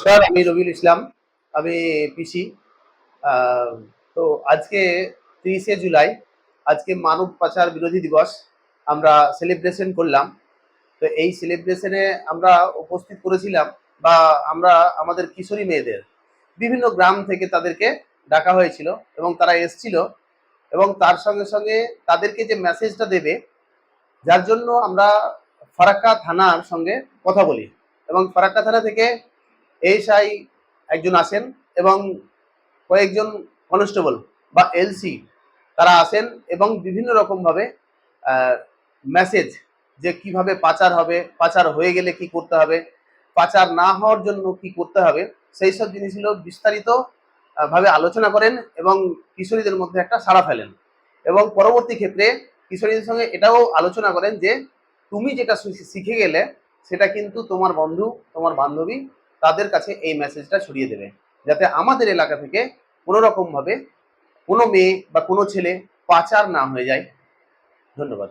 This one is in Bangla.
স্যার, আমি রবিউল ইসলাম। আমি পিসি। আহ, তো আজকে 30শে জুলাই, আজকে মানব পাচার বিরোধী দিবস। আমরা সেলিব্রেশন করলাম। তো এই সেলিব্রেশনে আমরা উপস্থিত করেছিলাম, বা আমরা আমাদের কিশোরী মেয়েদের বিভিন্ন গ্রাম থেকে তাদেরকে ডাকা হয়েছিল এবং তারা এসছিল। এবং তার সঙ্গে সঙ্গে তাদেরকে যে মেসেজটা দেবে, যার জন্য আমরা ফারাক্কা থানার সঙ্গে কথা বলি। এবং ফারাক্কা থানা থেকে এসআই একজন আসেন এবং কয়েকজন কনস্টেবল বা এলসি তারা আসেন এবং বিভিন্ন রকমভাবে মেসেজ, যে কিভাবে পাচার হবে, পাচার হয়ে গেলে কি করতে হবে, পাচার না হওয়ার জন্য কি করতে হবে, সেই সব জিনিসগুলো বিস্তারিত ভাবে আলোচনা করেন এবং কিশোরীদের মধ্যে একটা সাড়া ফেলেন। এবং পরবর্তী ক্ষেত্রে কিশোরীদের সঙ্গে এটাও আলোচনা করেন যে তুমি যেটা শিখে গেলে সেটা কিন্তু তোমার বন্ধু, তোমার বান্ধবী, তাদের কাছে এই মেসেজটা ছড়িয়ে দেবে, যাতে আমাদের এলাকা থেকে কোনো রকমভাবে কোনো মেয়ে বা কোনো ছেলে পাচার না হয়ে যায়। ধন্যবাদ।